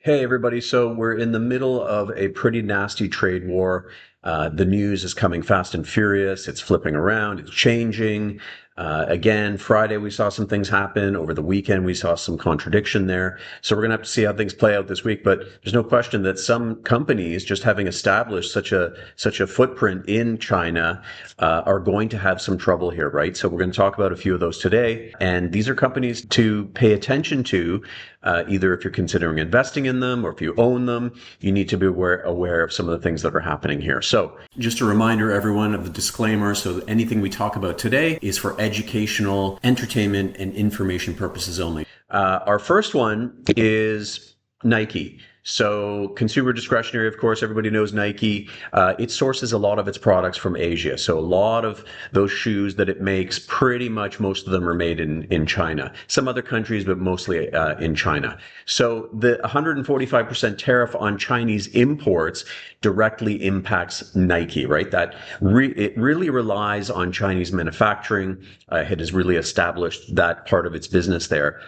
Hey everybody, so we're in the middle of a pretty nasty trade war. The news is coming fast and furious. It's flipping around, it's changing. Again, Friday we saw some things happen. Over the weekend we saw some contradiction there. So we're going to have to see how things play out this week. But there's no question that some companies, just having established such a footprint in China, are going to have some trouble here, right? So we're going to talk about a few of those today. And these are companies to pay attention to. Either if you're considering investing in them or if you own them, you need to be aware of some of the things that are happening here. So just a reminder, everyone, of the disclaimer. So anything we talk about today is for educational, entertainment, and information purposes only. Our first one is Nike. So consumer discretionary, of course, everybody knows Nike. It sources a lot of its products from Asia. So a lot of those shoes that it makes, pretty much most of them are made in China. Some other countries, but mostly in China. So the 145% tariff on Chinese imports directly impacts Nike, right? It really relies on Chinese manufacturing. It has really established that part of its business there.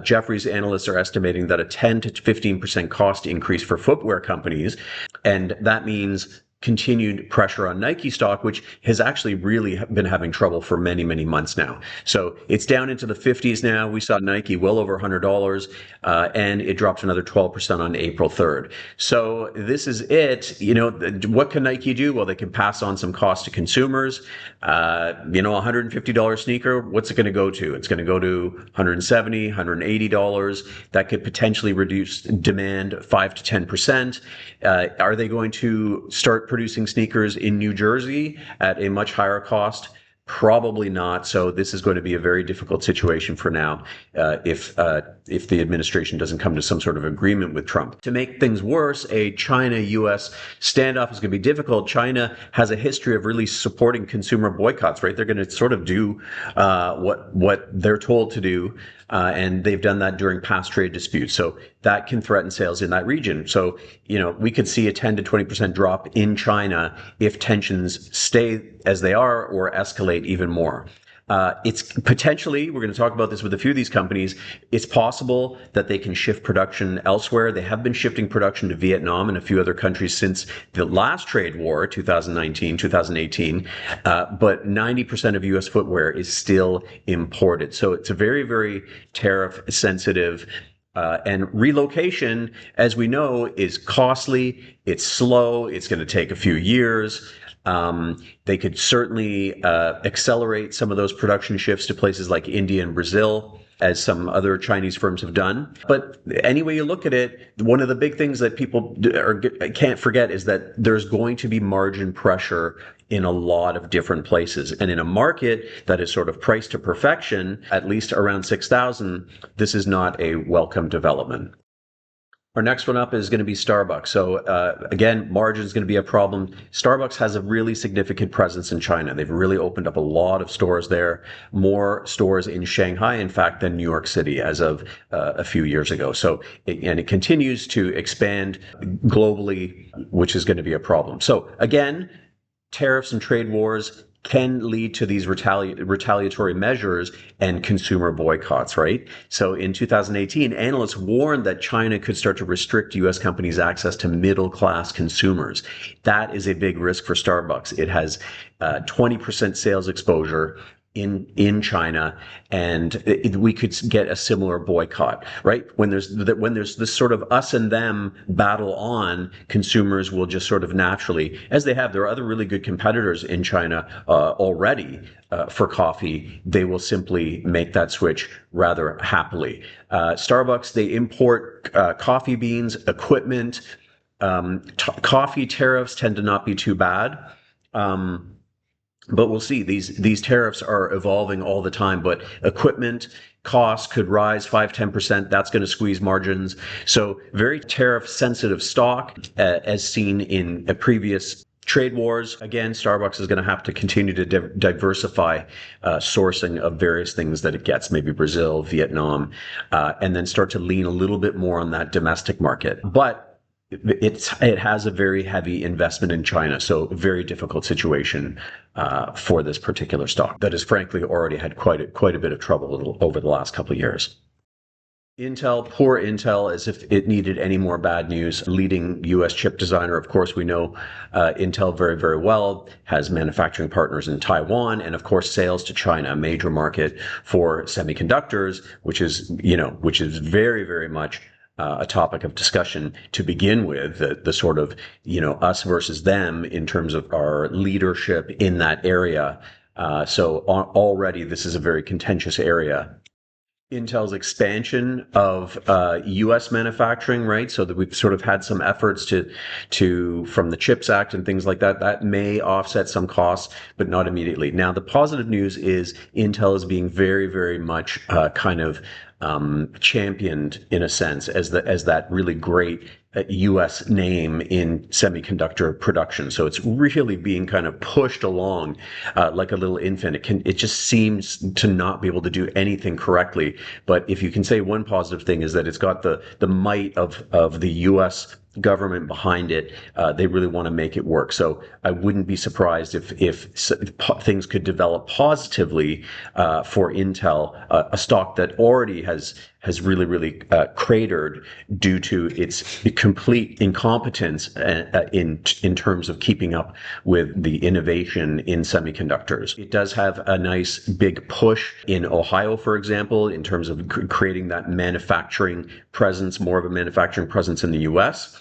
Jefferies analysts are estimating that a 10 to 15% cost increase for footwear companies, and that means continued pressure on Nike stock, which has actually really been having trouble for many, many months now. So it's down into the 50s now. We saw Nike well over $100, and it dropped another 12% on April 3rd. So this is it. What can Nike do? Well, they can pass on some cost to consumers. $150 sneaker, what's it going to go to? It's going to go to $170, $180. That could potentially reduce demand 5 to 10%. Are they going to start producing sneakers in New Jersey at a much higher cost? Probably not. So this is going to be a very difficult situation for now if the administration doesn't come to some sort of agreement with Trump. To make things worse, a China-U.S. standoff is going to be difficult. China has a history of really supporting consumer boycotts, right? They're going to sort of do what they're told to do, and they've done that during past trade disputes. So that can threaten sales in that region. So, we could see a 10 to 20% drop in China if tensions stay as they are or escalate even more. It's potentially, we're going to talk about this with a few of these companies, it's possible that they can shift production elsewhere. They have been shifting production to Vietnam and a few other countries since the last trade war, 2019, 2018. But 90% of U.S. footwear is still imported. So it's a very, very tariff sensitive. And relocation, as we know, is costly. It's slow. It's going to take a few years. They could certainly accelerate some of those production shifts to places like India and Brazil, as some other Chinese firms have done. But any way you look at it, one of the big things that people can't forget is that there's going to be margin pressure in a lot of different places. And in a market that is sort of priced to perfection, at least around 6,000, this is not a welcome development. Our next one up is going to be Starbucks. So again, margin is going to be a problem. Starbucks has a really significant presence in China. They've really opened up a lot of stores there, more stores in Shanghai, in fact, than New York City as of a few years ago. So, and it continues to expand globally, which is going to be a problem. So again, tariffs and trade wars can lead to these retaliatory measures and consumer boycotts, right? So in 2018, analysts warned that China could start to restrict U.S. companies' access to middle-class consumers. That is a big risk for Starbucks. It has 20% sales exposure in China, and we could get a similar boycott, right? When there's this sort of us and them battle on, consumers will just sort of naturally, as they have, there are other really good competitors in China already for coffee. They will simply make that switch rather happily. Starbucks, they import coffee beans, equipment. Coffee tariffs tend to not be too bad. But we'll see. These tariffs are evolving all the time, but equipment costs could rise 5-10%. That's going to squeeze margins. So very tariff sensitive stock, as seen in previous trade wars. Again, Starbucks is going to have to continue to diversify sourcing of various things that it gets, maybe Brazil, Vietnam, and then start to lean a little bit more on that domestic market. But it has a very heavy investment in China, so a very difficult situation for this particular stock that has frankly already had quite a bit of trouble over the last couple of years. Intel, poor Intel, as if it needed any more bad news. Leading U.S. chip designer, of course, we know Intel very, very well, has manufacturing partners in Taiwan, and of course, sales to China, a major market for semiconductors, which is very, very much a topic of discussion to begin with, the sort of, us versus them in terms of our leadership in that area. So already this is a very contentious area. Intel's expansion of U.S. manufacturing, right? So that we've sort of had some efforts to from the CHIPS Act and things like that. That may offset some costs, but not immediately. Now, the positive news is Intel is being very, very much kind of championed in a sense as that really great U.S. name in semiconductor production. So it's really being kind of pushed along like a little infant. It just seems to not be able to do anything correctly. But if you can say one positive thing is that it's got the might of the U.S. government behind it. They really want to make it work. So I wouldn't be surprised if things could develop positively for Intel, a stock that already has really, really cratered due to its complete incompetence in terms of keeping up with the innovation in semiconductors. It does have a nice big push in Ohio, for example, in terms of creating that manufacturing presence, more of a manufacturing presence in the U.S.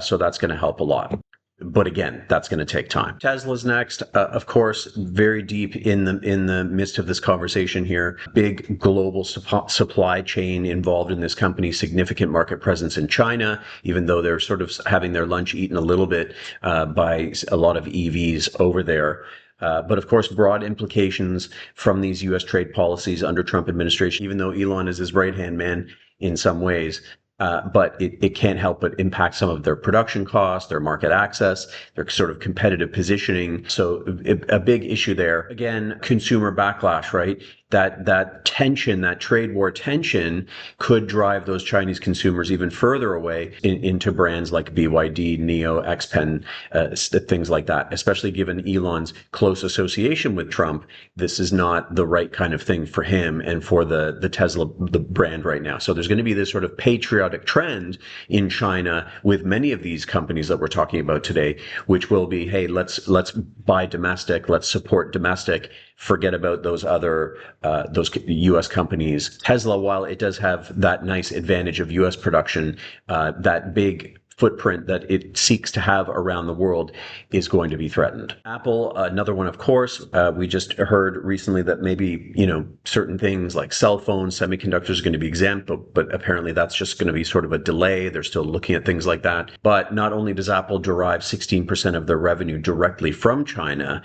So that's going to help a lot. But again, that's going to take time. Tesla's next, of course, very deep in the midst of this conversation here. Big global supply chain involved in this company, significant market presence in China, even though they're sort of having their lunch eaten a little bit by a lot of EVs over there. But of course, broad implications from these U.S. trade policies under Trump administration, even though Elon is his right-hand man in some ways. But it can't help but impact some of their production costs, their market access, their sort of competitive positioning. So a big issue there. Again, consumer backlash, right? That tension, that trade war tension could drive those Chinese consumers even further away into brands like BYD, NIO, XPeng, things like that, especially given Elon's close association with Trump. This is not the right kind of thing for him and for the Tesla, the brand right now. So there's going to be this sort of patriotic trend in China with many of these companies that we're talking about today, which will be, hey, let's buy domestic, let's support domestic, forget about those other those U.S. companies. Tesla, while it does have that nice advantage of U.S. production, that big footprint that it seeks to have around the world is going to be threatened. Apple, another one, of course. We just heard recently that maybe, certain things like cell phones, semiconductors are going to be exempt, but apparently that's just going to be sort of a delay. They're still looking at things like that. But not only does Apple derive 16% of their revenue directly from China,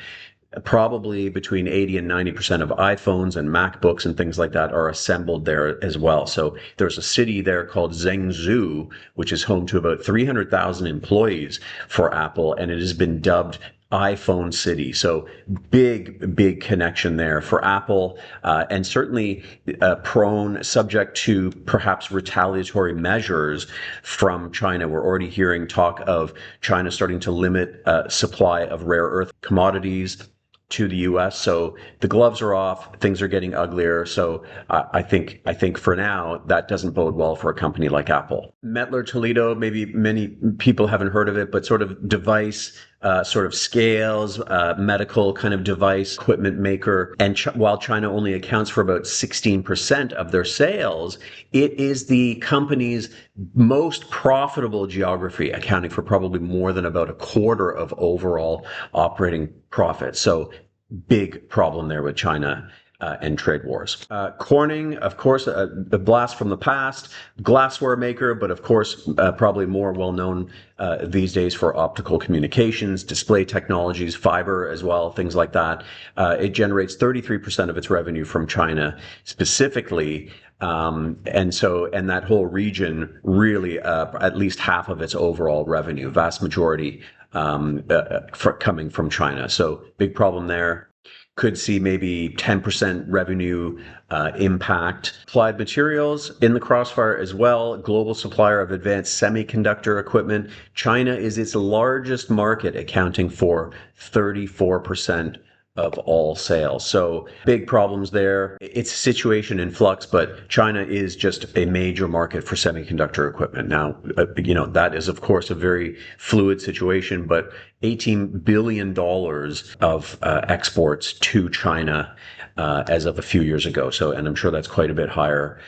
probably between 80 and 90% of iPhones and MacBooks and things like that are assembled there as well. So there's a city there called Zhengzhou, which is home to about 300,000 employees for Apple, and it has been dubbed iPhone City. So big connection there for Apple, and certainly subject to perhaps retaliatory measures from China. We're already hearing talk of China starting to limit supply of rare earth commodities to the U.S. So the gloves are off, things are getting uglier. So I think for now, that doesn't bode well for a company like Apple. Mettler-Toledo, maybe many people haven't heard of it, but sort of device, sort of scales, medical kind of device equipment maker. And while China only accounts for about 16% of their sales, it is the company's most profitable geography, accounting for probably more than about a quarter of overall operating profit. So big problem there with China and trade wars. Corning, of course, a blast from the past, glassware maker, but of course, probably more well-known these days for optical communications, display technologies, fiber as well, things like that. It generates 33% of its revenue from China specifically. And that whole region really, at least half of its overall revenue, vast majority coming from China. So big problem there. Could see maybe 10% revenue impact. Applied Materials in the crossfire as well. Global supplier of advanced semiconductor equipment. China is its largest market, accounting for 34% of all sales. So big problems there. It's a situation in flux, but China is just a major market for semiconductor equipment. Now, that is, of course, a very fluid situation, but $18 billion of exports to China as of a few years ago. So, and I'm sure that's quite a bit higher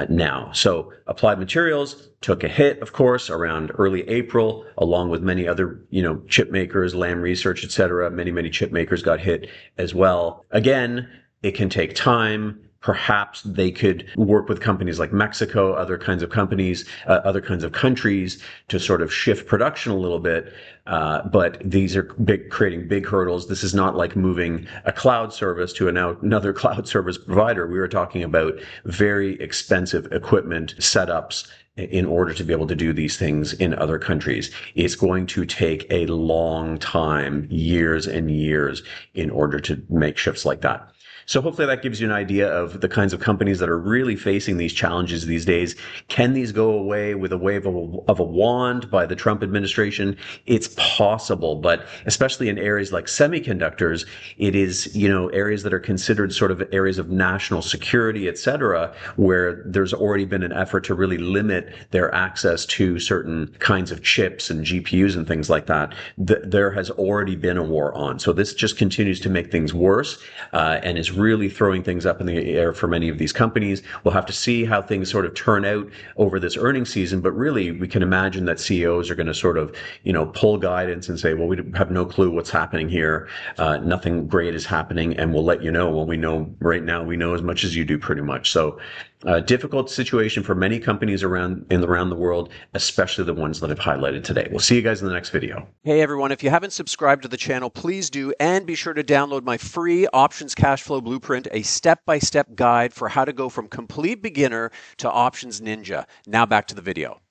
now. So Applied Materials took a hit, of course, around early April, along with many other, chip makers, Lam Research, et cetera. Many chip makers got hit as well. Again, it can take time. Perhaps they could work with companies like Mexico, other kinds of companies, other kinds of countries to sort of shift production a little bit. But these are creating big hurdles. This is not like moving a cloud service to another cloud service provider. We were talking about very expensive equipment setups in order to be able to do these things in other countries. It's going to take a long time, years and years, in order to make shifts like that. So hopefully that gives you an idea of the kinds of companies that are really facing these challenges these days. Can these go away with a wave of a wand by the Trump administration? It's possible, but especially in areas like semiconductors, it is, areas that are considered sort of areas of national security, et cetera, where there's already been an effort to really limit their access to certain kinds of chips and GPUs and things like that. There has already been a war on. So this just continues to make things worse, and is really throwing things up in the air for many of these companies. We'll have to see how things sort of turn out over this earnings season, but really we can imagine that CEOs are going to sort of, pull guidance and say, well, we have no clue what's happening here. Nothing great is happening, and we'll let you know when we know. Right now, we know as much as you do pretty much. So difficult situation for many companies around the world, especially the ones that I've highlighted today. We'll see you guys in the next video. Hey everyone, if you haven't subscribed to the channel, please do, and be sure to download my free Options Cash Flow Blueprint, a step-by-step guide for how to go from complete beginner to Options Ninja. Now back to the video.